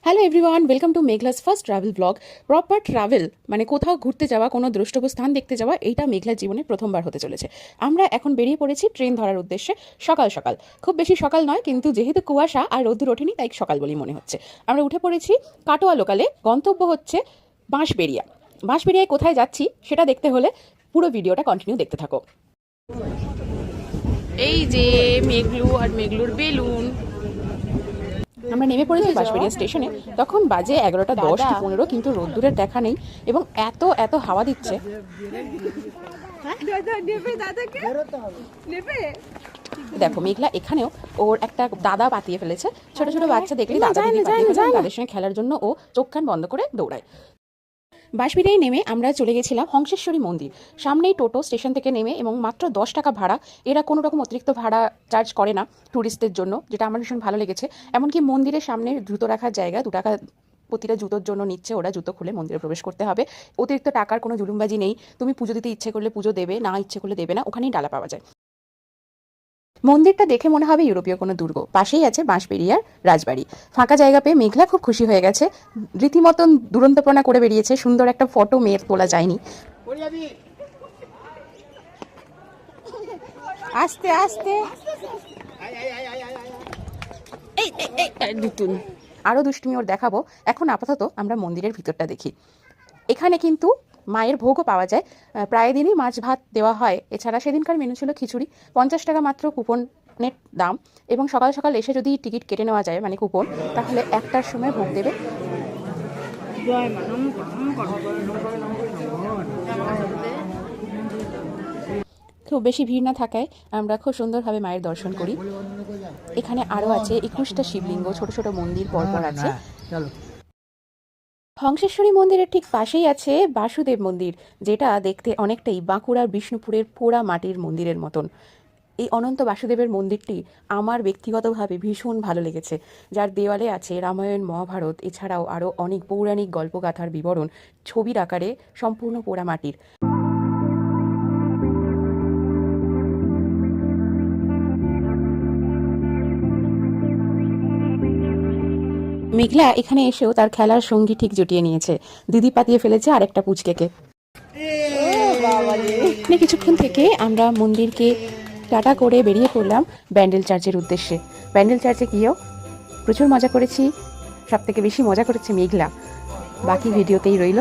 Hello everyone, welcome to Meghla's first travel blog. Proper travel মানে কোথাও ঘুরতে যাওয়া, কোনো দ্রষ্টব্য স্থান দেখতে যাওয়া, এইটা মেঘলার জীবনে প্রথমবার হতে চলেছে। আমরা এখন বেরিয়ে পড়েছি ট্রেন ধরার উদ্দেশ্যে সকাল সকাল। খুব বেশি সকাল নয়, কিন্তু যেহেতু কুয়াশা আর রোদ্দুর ওঠেনি তাই সকাল বলেই মনে হচ্ছে। আমরা উঠে পড়েছি কাটোয়া লোকালে। গন্তব্য হচ্ছে বাঁশবেড়িয়া। বাঁশবেড়িয়ায় কোথায় যাচ্ছি সেটা দেখতে হলে পুরো ভিডিওটা কন্টিনিউ দেখতে থাকো। এই যে মেঘলু আর মেঘলুর বেলুন। আমরা নেমে পড়েছি বাঁশবেড়িয়া স্টেশনে। তখন বাজে 11টা 10 কি 15, কিন্তু রোদ্দুরের দেখা নেই এবং এত এত হাওয়া দিচ্ছে। দেখো মেঘলা এখানেও ওর একটা দাদা পাতিয়ে ফেলেছে। ছোট ছোট বাচ্চা দেখলে দাদা দিদি পাতিয়ে ফেলে, তাদের সঙ্গে খেলার জন্য ও চোখ কান বন্ধ করে দৌড়ায়। বাঁশবেড়িয়ায় নেমে আমরা চলে গেছিলাম হংসেশ্বরী মন্দির। সামনেই টোটো স্টেশন থেকে নেমে, এবং মাত্র 10 টাকা ভাড়া। এরা কোনো রকম অতিরিক্ত ভাড়া চার্জ করে না ট্যুরিস্টদের জন্য, যেটা আমার ভীষণ ভালো লেগেছে। এমনকি মন্দিরের সামনে জুতো রাখার জায়গা 2 টাকা প্রতিটা জুতোর জন্য নিচ্ছে ওরা। জুতো খুলে মন্দিরে প্রবেশ করতে হবে। অতিরিক্ত টাকার কোনো জুলুমবাজি নেই। তুমি পুজো দিতে ইচ্ছে করলে পুজো দেবে, না ইচ্ছে করলে দেবে না। ওখানেই ডালা পাওয়া যায়। মন্দিরটা দেখে মনে হবে ইউরোপীয় কোনো দুর্গ। পাশেই আছে বাঁশবেড়িয়ার রাজবাড়ি। ফাঁকা জায়গা পেয়ে মেঘলা খুব খুশি হয়ে গেছে। রীতিমতন দুরন্তপনা করে বেরিয়েছে। সুন্দর একটা ফটো মেয়ের তোলা যায়নি। আস্তে আস্তে আরো দুষ্টুমি ওর দেখাবো। এখন আপাতত আমরা মন্দিরের ভিতরটা দেখি। এখানে কিন্তু মায়ের ভোগও পাওয়া যায়। প্রায় দিনই মাছ ভাত দেওয়া হয়। এছাড়া সেদিনকার মেনু ছিল খিচুড়ি। 50 টাকা মাত্র কুপনের দাম। এবং সকাল সকাল এসে যদি টিকিট কেটে নেওয়া যায়, মানে কুপন, তাহলে 1টার সময় ভোগ দেবে। খুব বেশি ভিড় না থাকায় আমরা খুব সুন্দরভাবে মায়ের দর্শন করি। এখানে আরও আছে 21টা শিবলিঙ্গ, ছোট ছোট মন্দির পরপর আছে। হংসেশ্বরী মন্দিরের ঠিক পাশেই আছে বাসুদেব মন্দির, যেটা দেখতে অনেকটাই বাঁকুড়ার বিষ্ণুপুরের পোড়া মাটির মন্দিরের মতন। এই অনন্ত বাসুদেবের মন্দিরটি আমার ব্যক্তিগতভাবে ভীষণ ভালো লেগেছে, যার দেওয়ালে আছে রামায়ণ, মহাভারত, এছাড়াও আরও অনেক পৌরাণিক গল্পগাথার বিবরণ ছবির আকারে, সম্পূর্ণ পোড়া মাটির। মেঘলা এখানে এসেও তার খেলার সঙ্গী ঠিক জুটিয়ে নিয়েছে। দিদি পাতিয়ে ফেলেছে আরেকটা পুচকেকে। কিছুক্ষণ থেকে আমরা মন্দিরকে টাটা করে বেরিয়ে পড়লাম ব্যান্ডেল চার্চের উদ্দেশ্যে। ব্যান্ডেল চার্চে গিয়েও প্রচুর মজা করেছি। সব থেকে বেশি মজা করেছে মেঘলা। বাকি ভিডিওতেই রইল।